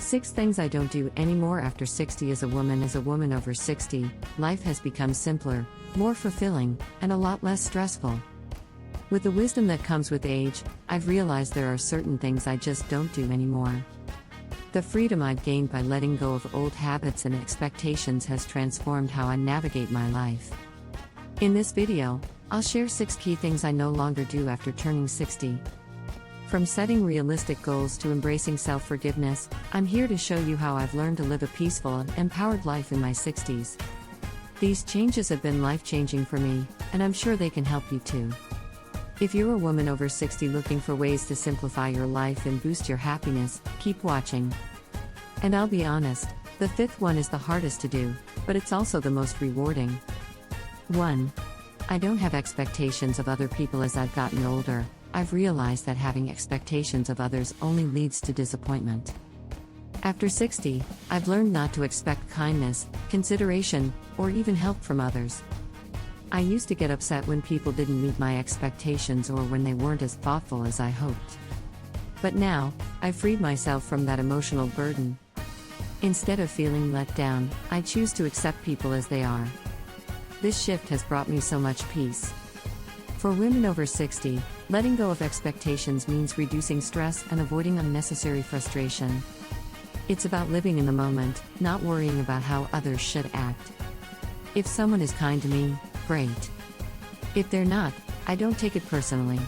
6 things I don't do anymore after 60 as a woman. As a woman over 60, life has become simpler, more fulfilling, and a lot less stressful. With the wisdom that comes with age, I've realized there are certain things I just don't do anymore. The freedom I've gained by letting go of old habits and expectations has transformed how I navigate my life. In this video, I'll share 6 key things I no longer do after turning 60. From setting realistic goals to embracing self-forgiveness, I'm here to show you how I've learned to live a peaceful and empowered life in my 60s. These changes have been life-changing for me, and I'm sure they can help you too. If you're a woman over 60 looking for ways to simplify your life and boost your happiness, keep watching. And I'll be honest, the 5th one is the hardest to do, but it's also the most rewarding. 1. I don't have expectations of other people. As I've gotten older, I've realized that having expectations of others only leads to disappointment. After 60, I've learned not to expect kindness, consideration, or even help from others. I used to get upset when people didn't meet my expectations or when they weren't as thoughtful as I hoped. But now, I've freed myself from that emotional burden. Instead of feeling let down, I choose to accept people as they are. This shift has brought me so much peace. For women over 60, letting go of expectations means reducing stress and avoiding unnecessary frustration. It's about living in the moment, not worrying about how others should act. If someone is kind to me, great. If they're not, I don't take it personally.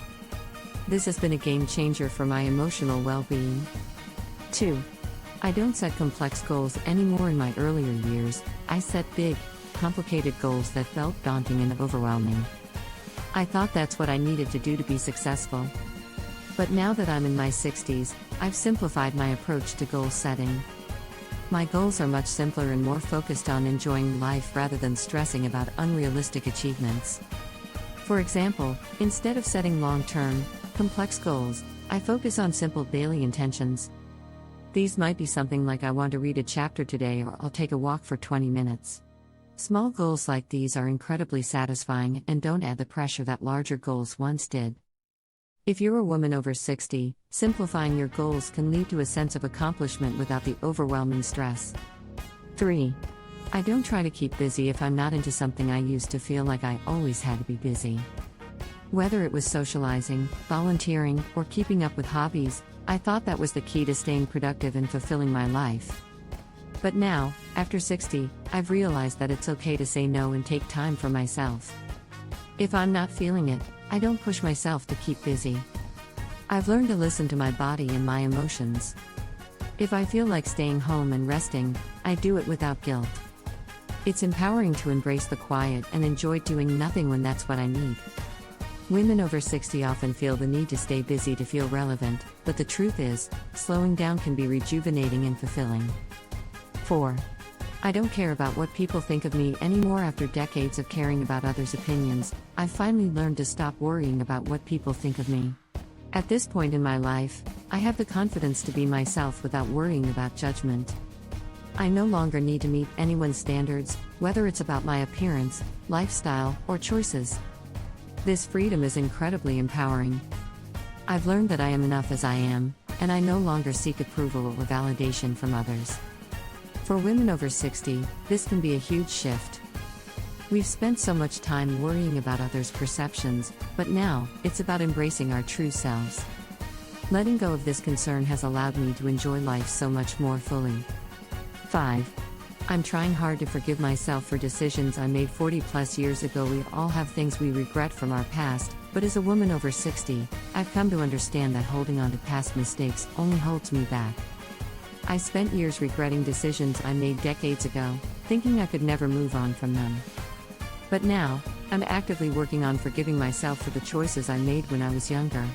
This has been a game changer for my emotional well-being. 2. I don't set complex goals anymore. In my earlier years, I set big, complicated goals that felt daunting and overwhelming. I thought that's what I needed to do to be successful. But now that I'm in my 60s, I've simplified my approach to goal setting. My goals are much simpler and more focused on enjoying life rather than stressing about unrealistic achievements. For example, instead of setting long-term, complex goals, I focus on simple daily intentions. These might be something like I want to read a chapter today or I'll take a walk for 20 minutes. Small goals like these are incredibly satisfying and don't add the pressure that larger goals once did. If you're a woman over 60, simplifying your goals can lead to a sense of accomplishment without the overwhelming stress. 3. I don't try to keep busy if I'm not into something. I used to feel like I always had to be busy. Whether it was socializing, volunteering, or keeping up with hobbies, I thought that was the key to staying productive and fulfilling my life. But now, after 60, I've realized that it's okay to say no and take time for myself. If I'm not feeling it, I don't push myself to keep busy. I've learned to listen to my body and my emotions. If I feel like staying home and resting, I do it without guilt. It's empowering to embrace the quiet and enjoy doing nothing when that's what I need. Women over 60 often feel the need to stay busy to feel relevant, but the truth is, slowing down can be rejuvenating and fulfilling. 4. I don't care about what people think of me anymore. After decades of caring about others' opinions, I've finally learned to stop worrying about what people think of me. At this point in my life, I have the confidence to be myself without worrying about judgment. I no longer need to meet anyone's standards, whether it's about my appearance, lifestyle, or choices. This freedom is incredibly empowering. I've learned that I am enough as I am, and I no longer seek approval or validation from others. For women over 60, this can be a huge shift. We've spent so much time worrying about others' perceptions, but now, it's about embracing our true selves. Letting go of this concern has allowed me to enjoy life so much more fully. 5. I'm trying hard to forgive myself for decisions I made 40+ years ago. We all have things we regret from our past, but as a woman over 60, I've come to understand that holding on to past mistakes only holds me back. I spent years regretting decisions I made decades ago, thinking I could never move on from them. But now, I'm actively working on forgiving myself for the choices I made when I was younger.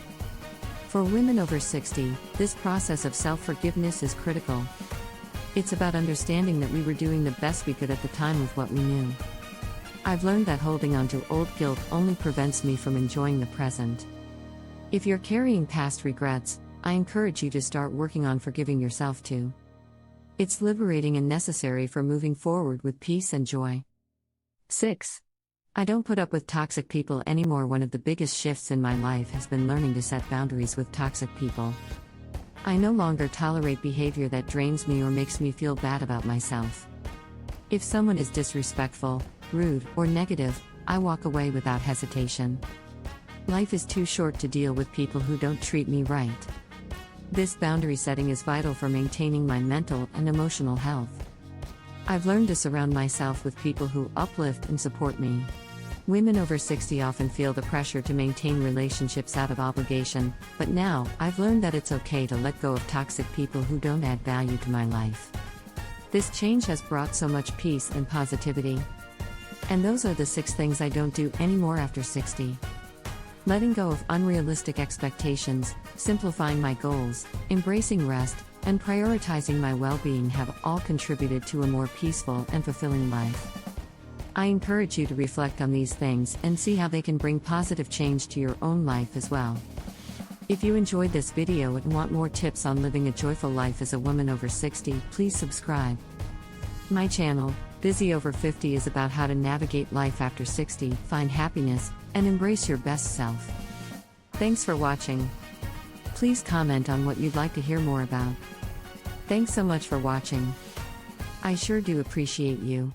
For women over 60, this process of self-forgiveness is critical. It's about understanding that we were doing the best we could at the time with what we knew. I've learned that holding on to old guilt only prevents me from enjoying the present. If you're carrying past regrets, I encourage you to start working on forgiving yourself too. It's liberating and necessary for moving forward with peace and joy. 6. I don't put up with toxic people anymore. One of the biggest shifts in my life has been learning to set boundaries with toxic people. I no longer tolerate behavior that drains me or makes me feel bad about myself. If someone is disrespectful, rude, or negative, I walk away without hesitation. Life is too short to deal with people who don't treat me right. This boundary setting is vital for maintaining my mental and emotional health. I've learned to surround myself with people who uplift and support me. Women over 60 often feel the pressure to maintain relationships out of obligation, but now, I've learned that it's okay to let go of toxic people who don't add value to my life. This change has brought so much peace and positivity. And those are the 6 things I don't do anymore after 60. Letting go of unrealistic expectations, simplifying my goals, embracing rest, and prioritizing my well-being have all contributed to a more peaceful and fulfilling life. I encourage you to reflect on these things and see how they can bring positive change to your own life as well. If you enjoyed this video and want more tips on living a joyful life as a woman over 60, please subscribe. My channel, Busy Over 50, is about how to navigate life after 60, find happiness, and embrace your best self. Thanks for watching. Please comment on what you'd like to hear more about. Thanks so much for watching. I sure do appreciate you.